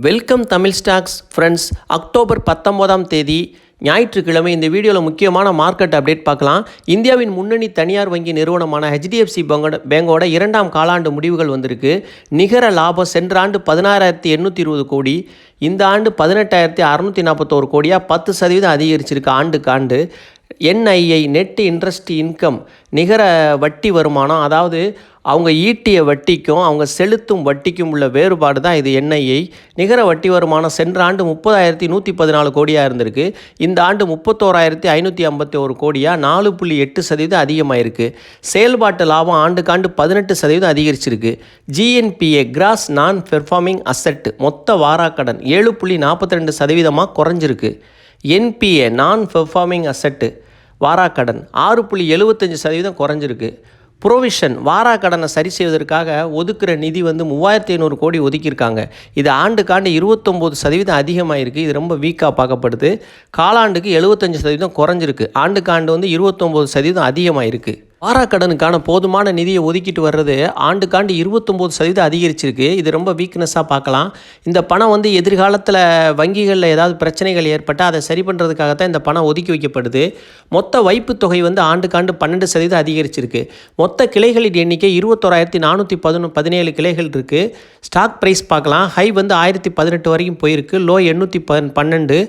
Welcome Tamil stocks friends. October 19ஆம் தேதி ஞாயிற்றுக்கிழமை இந்த வீடியோவில் முக்கியமான மார்க்கெட் அப்டேட் பார்க்கலாம். இந்தியாவின் முன்னணி தனியார் வங்கி நிறுவனமான HDFC பேங்கோட 2ஆம் காலாண்டு முடிவுகள் வந்திருக்கு. நிகர லாபம் சென்ற ஆண்டு 16,820 கோடி, இந்த ஆண்டு 18,641 கோடியாக 10% அதிகரிச்சிருக்கு ஆண்டுக்கு ஆண்டு. NII நெட் இன்ட்ரெஸ்ட் இன்கம் நிகர வட்டி வருமானம், அதாவது அவங்க ஈட்டிய வட்டிக்கும் அவங்க செலுத்தும் வட்டிக்கும் உள்ள வேறுபாடு தான் இது NII. நிகர வட்டி வருமானம் சென்ற ஆண்டு 30,114 கோடியாக இருந்திருக்கு, இந்த ஆண்டு 31,551 கோடியாக 4.8% அதிகமாயிருக்கு. செயல்பாட்டு லாபம் ஆண்டுக்காண்டு 18% அதிகரிச்சிருக்கு. GNPA gross non performing asset மொத்த வாராக்கடன் 7.42% குறைஞ்சிருக்கு. NPA நான் பெர்ஃபார்மிங் அசெட்டு வாராக்கடன் 6.75% குறைஞ்சிருக்கு. ப்ரொவிஷன் வாராக்கடனை சரி செய்வதற்காக ஒதுக்குற நிதி 3,500 கோடி ஒதுக்கியிருக்காங்க. இது ஆண்டுக்காண்டு 29% அதிகமாகிருக்கு. இது ரொம்ப வீக்காக பார்க்கப்படுது. காலாண்டுக்கு 75% குறைஞ்சிருக்கு. ஆண்டுக்காண்டு 29% அதிகமாகிருக்கு. வாராக்கடனுக்கான போதுமான நிதியை ஒதுக்கிட்டு வர்றது ஆண்டுக்காண்டு 29% அதிகரிச்சிருக்கு. இது ரொம்ப வீக்னஸாக பார்க்கலாம். இந்த பணம் எதிர்காலத்தில் வங்கிகளில் ஏதாவது பிரச்சனைகள் ஏற்பட்டால் அதை சரி பண்ணுறதுக்காகத்தான் இந்த பணம் ஒதுக்கி வைக்கப்படுது. மொத்த வைப்பு தொகை ஆண்டுக்காண்டு 12% அதிகரிச்சிருக்கு. மொத்த கிளைகளின் எண்ணிக்கை 21,417 கிளைகள் இருக்குது. ஸ்டாக் ப்ரைஸ் பார்க்கலாம். ஹை 1,018 வரைக்கும் போயிருக்கு. லோ 812,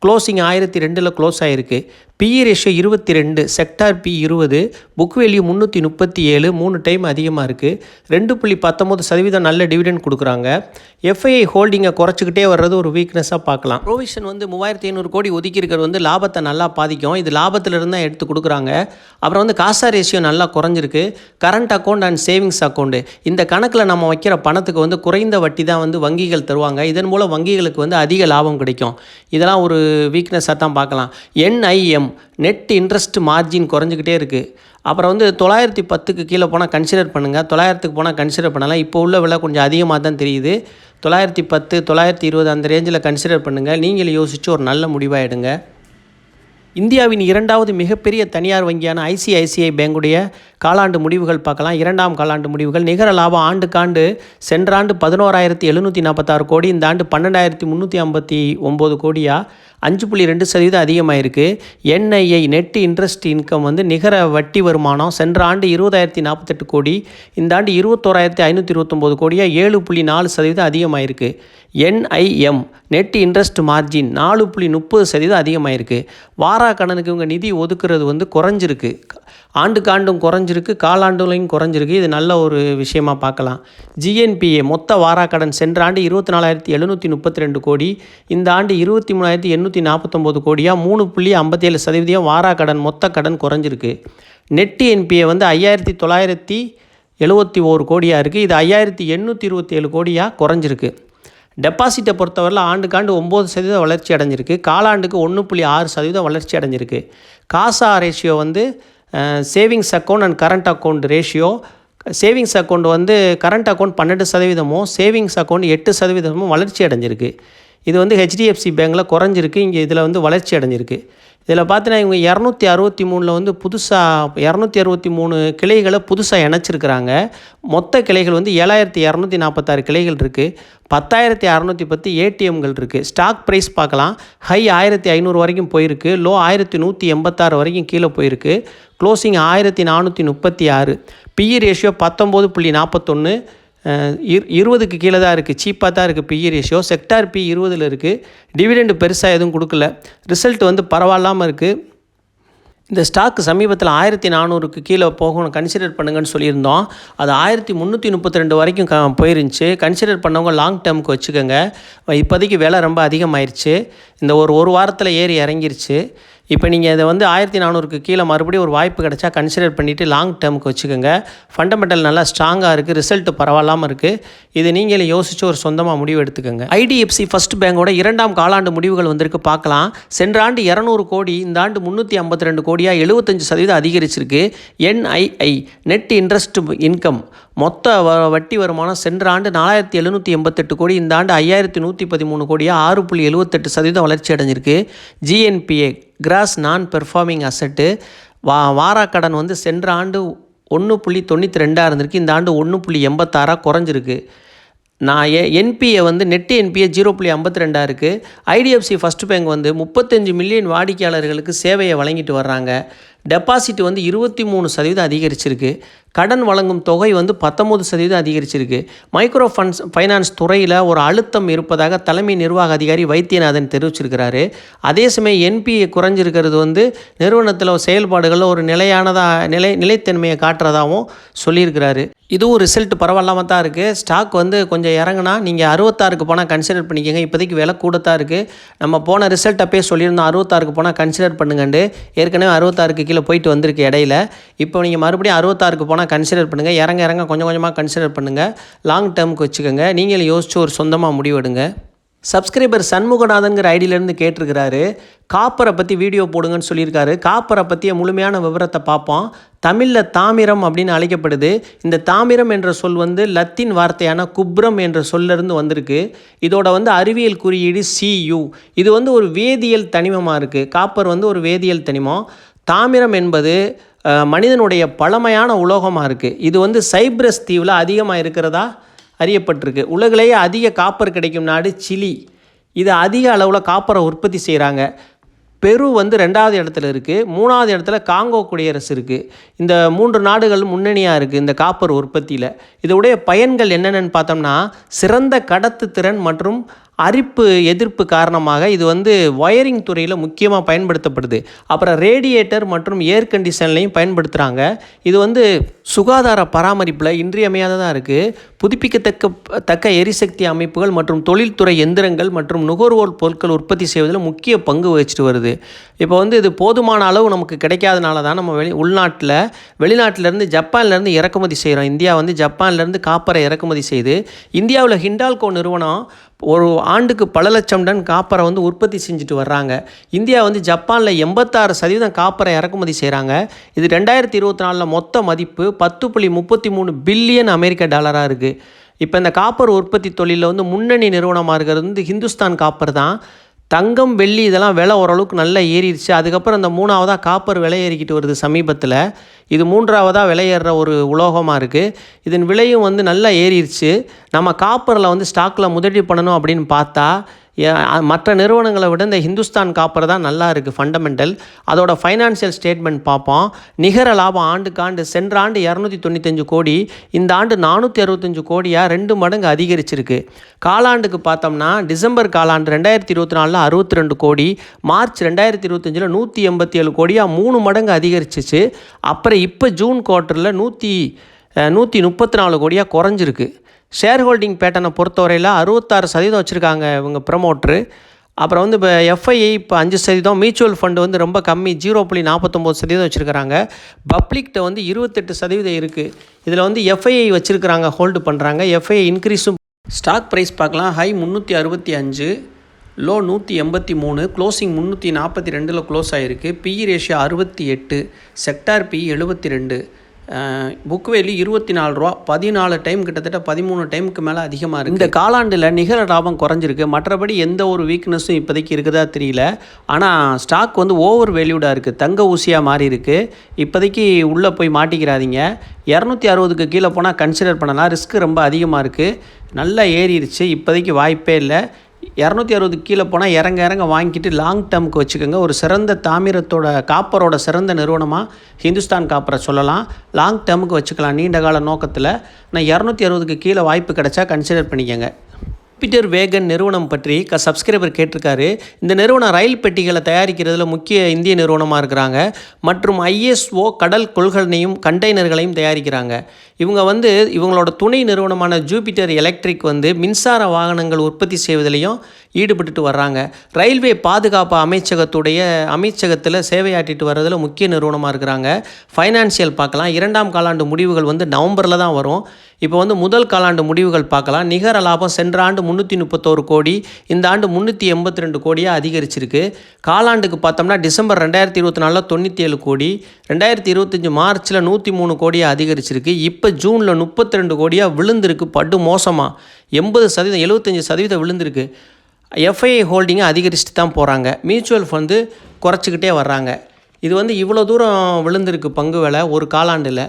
க்ளோசிங் 1,002 க்ளோஸ் ஆகிருக்கு. PE ratio 22, sector P 20, book value 337, 3 time அதிகமாக இருக்குது. 2.19% நல்ல டிவிடெண்ட் கொடுக்குறாங்க. FII ஹோல்டிங்கை குறைச்சிக்கிட்டே வர்றது ஒரு வீக்னஸாக பார்க்கலாம். ப்ரொவிஷன் 3,500 கோடி ஒதுக்கியிருக்கிறது லாபத்தை நல்லா பாதிக்கும். இது லாபத்திலிருந்து தான் எடுத்து கொடுக்குறாங்க. அப்புறம் காசா ரேஷியோ நல்லா குறைஞ்சிருக்கு. Current account and savings account இந்த கணக்கில் நம்ம வைக்கிற பணத்துக்கு குறைந்த வட்டி தான் வங்கிகள் தருவாங்க. இதன் மூலம் வங்கிகளுக்கு அதிக லாபம் கிடைக்கும். இதெல்லாம் ஒரு வீக்னஸாக தான் பார்க்கலாம். NIM நெட் இன்ட்ரெஸ்ட் மார்ஜின் குறைஞ்சிக்கிட்டே இருக்குது. அப்புறம் 910க்கு கீழே போனால் கன்சிடர் பண்ணுங்கள். 900க்கு போனால் கன்சிடர் பண்ணலாம். இப்போ உள்ள விலை கொஞ்சம் அதிகமாக தான் தெரியுது. 910, 920 அந்த ரேஞ்சில் கன்சிடர் பண்ணுங்கள். நீங்கள் யோசித்து ஒரு நல்ல முடிவாக எடுங்க. இந்தியாவின் 2வது மிகப்பெரிய தனியார் வங்கியான ICICI பேங்குடைய காலாண்டு முடிவுகள் பார்க்கலாம். 2ஆம் காலாண்டு முடிவுகள். நிகர லாபம் ஆண்டுக்காண்டு சென்ற ஆண்டு 11,746 கோடி, இந்த ஆண்டு 12,359 கோடியாக 5.2% அதிகமாகிருக்கு. NII நெட் இன்ட்ரெஸ்ட் இன்கம் நிகர வட்டி வருமானம் சென்ற ஆண்டு 20,048 கோடி, இந்த ஆண்டு 21,529 கோடியாக 7.4% அதிகமாகிருக்கு. NIM net interest margin 4.30% அதிகமாகிருக்கு. வாராக்கடனுக்கு இவங்க நிதி ஒதுக்குறது குறைஞ்சிருக்கு. ஆண்டுக்காண்டும் குறைஞ்சிருக்கு, காலாண்டுலையும் குறைஞ்சிருக்கு. இது நல்ல ஒரு விஷயமா பார்க்கலாம். GNPA மொத்த வாராக்கடன் சென்ற ஆண்டு 24,732 கோடி, இந்த ஆண்டு 23,849 கோடியாக 3.57% வாராக்கடன் மொத்த கடன் குறைஞ்சிருக்கு. நெட் NPA 5,971 கோடியாக இருக்குது. இது 5,827 கோடியாக குறைஞ்சிருக்கு. டெபாசிட்டை பொறுத்தவரையில் ஆண்டுக்காண்டு 9% வளர்ச்சி அடைஞ்சிருக்கு. காலாண்டுக்கு 1.6% வளர்ச்சி அடைஞ்சிருக்கு. காசா ratio savings account and current account ratio, savings account current account 12%, savings account 8% வளர்ச்சி அடைஞ்சிருக்கு. இது HDFC பேங்கில் குறைஞ்சிருக்கு. இங்கே இதில் வளர்ச்சி அடைஞ்சிருக்கு. இதில் பார்த்தீங்கன்னா இவங்க 263 புதுசாக 263 கிளைகளை புதுசாக இணைச்சிருக்கிறாங்க. மொத்த கிளைகள் 7,246 கிளைகள் இருக்குது. 10,610 ATMகள் இருக்குது. ஸ்டாக் ப்ரைஸ் பார்க்கலாம். ஹை 1,500 வரைக்கும் போயிருக்கு. லோ 1,186 வரைக்கும் கீழே போயிருக்கு. க்ளோசிங் 1,436. PE ரேஷியோ 19.41, 20க்கு கீழே தான் இருக்குது. சீப்பாக தான் இருக்குது PE ரேஷியோ. செக்டார் P 20 இருக்குது. டிவிடெண்ட் பெருசாக எதுவும் கொடுக்கல. ரிசல்ட் பரவாயில்லாமல் இருக்குது. இந்த ஸ்டாக் சமீபத்தில் 1,400க்கு கீழே போகணும் கன்சிடர் பண்ணுங்கன்னு சொல்லியிருந்தோம். அது 1,332 வரைக்கும் போயிருந்துச்சு. கன்சிடர் பண்ணவங்க லாங் டேர்முக்கு வச்சுக்கோங்க. இப்போதைக்கு விலை ரொம்ப அதிகமாயிருச்சு. இந்த ஒரு வாரத்தில் ஏறி இறங்கிருச்சு. இப்போ நீங்கள் இதை 1,400க்கு கீழே மறுபடியும் ஒரு வாய்ப்பு கிடைச்சா கன்சிடர் பண்ணிவிட்டு லாங் டேர்முக்கு வச்சுக்கோங்க. ஃபண்டமெண்டல் நல்லா ஸ்ட்ராங்காக இருக்குது. ரிசல்ட் பரவாயில்லாமல் இருக்குது. இது நீங்களே யோசித்து ஒரு சொந்தமாக முடிவு எடுத்துக்கோங்க. IDFC ஃபர்ஸ்ட் பேங்கோட 2ஆம் காலாண்டு முடிவுகள் வந்திருக்கு பார்க்கலாம். சென்ற ஆண்டு 200 கோடி, இந்த ஆண்டு 352 கோடியாக 75% அதிகரிச்சிருக்கு. NII நெட் இன்ட்ரெஸ்ட் இன்கம் மொத்த வட்டி வருமானம் சென்ற ஆண்டு 4,788 கோடி, இந்த ஆண்டு 5,113 கோடியாக 6.78% வளர்ச்சி அடைஞ்சிருக்கு. GNPA gross non performing asset வாராக்கடன் சென்ற ஆண்டு 1.92 இருந்திருக்கு, இந்த ஆண்டு 1.86 குறைஞ்சிருக்கு. நான் என்பிஏ வந்து நெட் என்பிஏ 0.52 இருக்குது. ஐடிஎஃப்சி ஃபர்ஸ்ட் பேங்க் வந்து 35 மில்லியன் வாடிக்கையாளர்களுக்கு சேவையை வழங்கிட்டு வர்றாங்க. டெபாசிட் வந்து 23% அதிகரிச்சிருக்கு. கடன் வழங்கும் தொகை வந்து 19% அதிகரிச்சிருக்கு. மைக்ரோ ஃபைனான்ஸ் துறையில் ஒரு அழுத்தம் இருப்பதாக தலைமை நிர்வாக அதிகாரி வைத்தியநாதன் தெரிவிச்சிருக்கிறாரு. அதே சமயம் என்பிஏ குறைஞ்சிருக்கிறது வந்து நிறுவனத்தில் செயல்பாடுகளில் ஒரு நிலைத்தன்மையை காட்டுறதாகவும் சொல்லியிருக்கிறாரு. இதுவும் ரிசல்ட் பரவாயில்லாமல் தான் இருக்குது. ஸ்டாக் வந்து கொஞ்சம் இறங்குனா நீங்கள் 66க்கு போனால் கன்சிடர் பண்ணிக்கோங்க. இப்போதைக்கு விலை கூட தான் இருக்குது. நம்ம போன ரிசல்ட் அப்பயே சொல்லியிருந்தோம் 66க்கு போனால் கன்சிடர் பண்ணுங்கண்டு. ஏற்கனவே 66க்கு கீழே போயிட்டு வந்திருக்கு இடையில. இப்போ நீங்கள் மறுபடியும் 66க்கு போனால் கன்சிடர் பண்ணுங்கள். இறங்க கொஞ்சம் கொஞ்சமாக கன்சிடர் பண்ணுங்கள். லாங் டேர்முக்கு வச்சுக்கோங்க. நீங்களும் யோசிச்சு ஒரு சொந்தமாக முடிவெடுங்க. சப்ஸ்கிரைபர் சண்முகநாதன்கிற ஐடியிலேருந்து கேட்டிருக்கிறாரு, காப்பரை பற்றி வீடியோ போடுங்கன்னு சொல்லியிருக்காரு. காப்பரை பற்றிய முழுமையான விவரத்தை பார்ப்போம். தமிழில் தாமிரம் அப்படின்னு அழைக்கப்படுது. இந்த தாமிரம் என்ற சொல் வந்து லத்தீன் வார்த்தையான குப்ரம் என்ற சொல்லிருந்து வந்திருக்கு. இதோட வந்து அறிவியல் குறியீடு Cu. இது வந்து ஒரு வேதியியல் தனிமமாக இருக்குது. காப்பர் வந்து ஒரு வேதியியல் தனிமம். தாமிரம் என்பது மனிதனுடைய பழமையான உலோகமாக இருக்குது. இது வந்து சைப்ரஸ் தீவில் அதிகமாக இருக்கிறதா அறியப்பட்டிருக்கு. உலகிலேயே அதிக காப்பர் கிடைக்கும் நாடு சிலி. இது அதிக அளவில் காப்பரை உற்பத்தி செய்கிறாங்க. பெரு வந்து 2வது இடத்துல இருக்குது. 3வது இடத்துல காங்கோ குடியரசு இருக்குது. இந்த 3 நாடுகள் முன்னணியாக இருக்குது இந்த காப்பர் உற்பத்தியில். இதோடைய பயன்கள் என்னென்னு பார்த்தோம்னா, சிறந்த கடத்து திறன் மற்றும் அரிப்பு எதிர்ப்பு காரணமாக இது வந்து ஒயரிங் துறையில் முக்கியமாக பயன்படுத்தப்படுது. அப்புறம் ரேடியேட்டர் மற்றும் ஏர் கண்டிஷன்லையும் பயன்படுத்துகிறாங்க. இது வந்து சுகாதார பராமரிப்பில் இன்றியமையாததாக இருக்குது. புதுப்பிக்கத்தக்க எரிசக்தி அமைப்புகள் மற்றும் தொழில்துறை எந்திரங்கள் மற்றும் நுகர்வோர் பொருட்கள் உற்பத்தி செய்வதில் முக்கிய பங்கு வகிச்சிட்டு வருது. இப்போ வந்து இது போதுமான அளவு நமக்கு கிடைக்காதனால தான் நம்ம வெளிநாட்டிலேருந்து ஜப்பான்லேருந்து இறக்குமதி செய்கிறோம். இந்தியா வந்து ஜப்பான்லேருந்து காப்பரை இறக்குமதி செய்து இந்தியாவில் ஹிண்டால்கோ நிறுவனம் ஒரு ஆண்டுக்கு பல லட்சம் டன் காப்பரை வந்து உற்பத்தி செஞ்சுட்டு வர்றாங்க. இந்தியா வந்து ஜப்பானில் 86% காப்பரை இறக்குமதி செய்கிறாங்க. இது 2024 மொத்த மதிப்பு 10.33 பில்லியன் அமெரிக்க டாலராக இருக்குது. இப்போ இந்த காப்பர் உற்பத்தி தொழிலில் வந்து முன்னணி நிறுவனமாக இருக்கிறது வந்து ஹிந்துஸ்தான் காப்பர் தான். தங்கம் வெள்ளி இதெல்லாம் விலை ஓரளவுக்கு நல்லா ஏறிடுச்சு. அதுக்கப்புறம் இந்த 3ஆவதாக காப்பர் விலை ஏறிக்கிட்டு வருது சமீபத்தில். இது 3ஆவதாக விலையேற ஒரு உலோகமாக இருக்குது. இதன் விலையும் வந்து நல்லா ஏறிடுச்சு. நம்ம காப்பரில் வந்து ஸ்டாக்கில் முதலீடு பண்ணணும் அப்படின்னு பார்த்தா மற்ற நிறுவனங்களை விட இந்த ஹிந்துஸ்தான் காப்பர் தான் நல்லா இருக்குது ஃபண்டமெண்டல். அதோட ஃபைனான்சியல் ஸ்டேட்மெண்ட் பார்ப்போம். நிகர லாபம் ஆண்டுக்காண்டு சென்ற ஆண்டு 295 கோடி, இந்த ஆண்டு 465 கோடியாக 2 மடங்கு அதிகரிச்சிருக்கு. காலாண்டுக்கு பார்த்தோம்னா டிசம்பர் காலாண்டு 2024 62 கோடி, மார்ச் 2025 187 கோடியாக 3 மடங்கு அதிகரிச்சிச்சு. அப்புறம் இப்போ ஜூன் குவார்ட்டரில் 134 கோடியாக குறைஞ்சிருக்கு. ஷேர் ஹோல்டிங் பேட்டர்னை பொறுத்தவரையில் 66% வச்சுருக்காங்க இவங்க ப்ரமோட்ரு. அப்புறம் வந்து இப்போ எஃப்ஐஐ இப்போ 5%, மியூச்சுவல் ஃபண்டு வந்து ரொம்ப கம்மி 0.49% வச்சுருக்கிறாங்க. பப்ளிக்கிட்ட வந்து 28% இருக்குது. இதில் வந்து எஃப்ஐஐ வச்சுருக்கிறாங்க, ஹோல்டு பண்ணுறாங்க. எஃப்ஐஐ இன்க்ரீஸும். ஸ்டாக் ப்ரைஸ் பார்க்கலாம். ஹை 365, லோ 183, க்ளோசிங் 342 க்ளோஸ் ஆகிருக்கு. BE ratio 68, sector BE 72, book value 24 ரூபா. 14 டைம் கிட்டத்தட்ட 13 டைமுக்கு மேலே அதிகமாக இருக்குது. இந்த காலாண்டில் நிகர லாபம் குறைஞ்சிருக்கு. மற்றபடி எந்த ஒரு வீக்னஸும் இப்போதைக்கு இருக்குதா தெரியல. ஆனால் ஸ்டாக் வந்து ஓவர் வேல்யூடாக இருக்குது, தங்க ஊசியாக மாறி இருக்குது. இப்போதைக்கு உள்ளே போய் மாட்டிக்கிறாதீங்க. 260க்கு கீழே போனால் கன்சிடர் பண்ணலாம். ரிஸ்க் ரொம்ப அதிகமாக இருக்குது. நல்லா ஏறிடுச்சு. இப்போதைக்கு வாய்ப்பே இல்லை. 260 கீழே போனால் இறங்க வாங்கிட்டு லாங் டேர்முக்கு வச்சுக்கோங்க. ஒரு சிறந்த காப்பரோட சிறந்த நிறுவனமாக ஹிந்துஸ்தான் காப்பரை சொல்லலாம். லாங் டேர்முக்கு வச்சுக்கலாம் நீண்ட கால நோக்கத்தில். நான் 260க்கு கீழே வாய்ப்பு கிடைச்சா கன்சிடர் பண்ணிக்கோங்க. ஜூபிட்டர் வேகன் நிறுவனம் பற்றி சப்ஸ்கிரைபர் கேட்டிருக்காரு. இந்த நிறுவனம் ரயில் பெட்டிகளை தயாரிக்கிறதுல முக்கிய இந்திய நிறுவனமாக இருக்கிறாங்க. மற்றும் ISO கடல் கொள்கலனையும் கண்டெய்னர்களையும் தயாரிக்கிறாங்க. இவங்க வந்து இவங்களோட துணை நிறுவனமான ஜூபிட்டர் எலக்ட்ரிக் வந்து மின்சார வாகனங்கள் உற்பத்தி செய்வதிலையும் ஈடுபட்டு வர்றாங்க. ரயில்வே பாதுகாப்பு அமைச்சகத்தில் சேவையாற்றிட்டு வர்றதில் முக்கிய நிறுவனமாக இருக்கிறாங்க. ஃபைனான்சியல் பார்க்கலாம். 2ஆம் காலாண்டு முடிவுகள் வந்து நவம்பரில் தான் வரும். இப்போ வந்து முதல் காலாண்டு முடிவுகள் பார்க்கலாம். நிகர லாபம் சென்ற ஆண்டு 331 கோடி, இந்த ஆண்டு 382 கோடியாக அதிகரிச்சிருக்கு. காலாண்டுக்கு பார்த்தோம்னா டிசம்பர் 2024 97 கோடி, 2025 மார்ச்சில் 103 கோடியாக அதிகரிச்சிருக்கு. இப்போ ஜூனில் 32 கோடியாக விழுந்திருக்கு. படு மோசமாக 80%, 75% விழுந்திருக்கு. எஃப்ஐஐ ஹோல்டிங்கை அதிகரிச்சுட்டு தான் போகிறாங்க. மியூச்சுவல் ஃபண்டு குறைச்சிக்கிட்டே வர்றாங்க. இது வந்து இவ்வளோ தூரம் விழுந்திருக்கு பங்கு விலை ஒரு காலாண்டில்.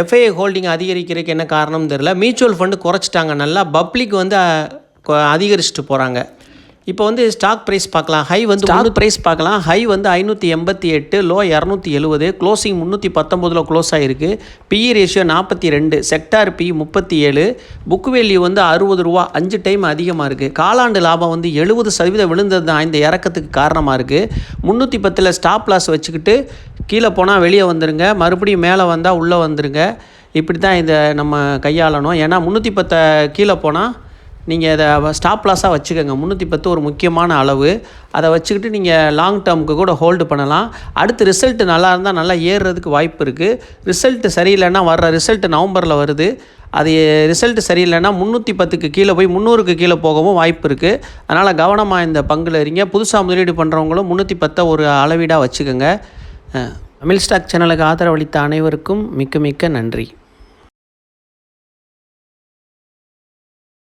எஃப்ஐஐ ஹோல்டிங் அதிகரிக்கிறதுக்கு என்ன காரணம்னு தெரியல. மியூச்சுவல் ஃபண்டு குறைச்சிட்டாங்க, நல்லா பப்ளிக் வந்து அதிகரிச்சுட்டு போகிறாங்க. இப்போ வந்து ஸ்டாக் ப்ரைஸ் பார்க்கலாம். ஹை வந்து ஹை வந்து 588, லோ 270, க்ளோசிங் 319 க்ளோஸ் ஆகிருக்கு. BE ratio 42, sector B 37, book value வந்து 60 ரூபா, 5 டைம் அதிகமாக இருக்குது. காலாண்டு லாபம் வந்து 70% விழுந்தது தான் இந்த இறக்கத்துக்கு காரணமாக இருக்குது. 310 ஸ்டாப் லாஸ் வச்சுக்கிட்டு கீழே போனால் வெளியே வந்துடுங்க, மறுபடியும் மேலே வந்தால் உள்ளே வந்துடுங்க. இப்படி தான் இதை நம்ம கையாளணும். ஏன்னா 310 கீழே போனால் நீங்கள் இதை ஸ்டாப் லாஸாக வச்சுக்கோங்க. 310 ஒரு முக்கியமான அளவு. அதை வச்சுக்கிட்டு நீங்கள் லாங் டேர்முக்கு கூட ஹோல்டு பண்ணலாம். அடுத்து ரிசல்ட்டு நல்லா இருந்தால் நல்லா ஏறுறதுக்கு வாய்ப்பு இருக்குது. ரிசல்ட்டு சரியில்லைன்னா வர்ற ரிசல்ட்டு நவம்பரில் வருது. அது ரிசல்ட்டு சரியில்லைன்னா 310க்கு கீழே போய் 300க்கு கீழே போகவும் வாய்ப்பு இருக்குது. அதனால் கவனமாக இந்த பங்கில் இருங்க. புதுசாக முதலீடு பண்ணுறவங்களும் 310 ஒரு அளவீடாக வச்சுக்கோங்க. தமிழ் ஸ்டாக் சேனலுக்கு ஆதரவளித்த அனைவருக்கும் மிக்க மிக்க நன்றி.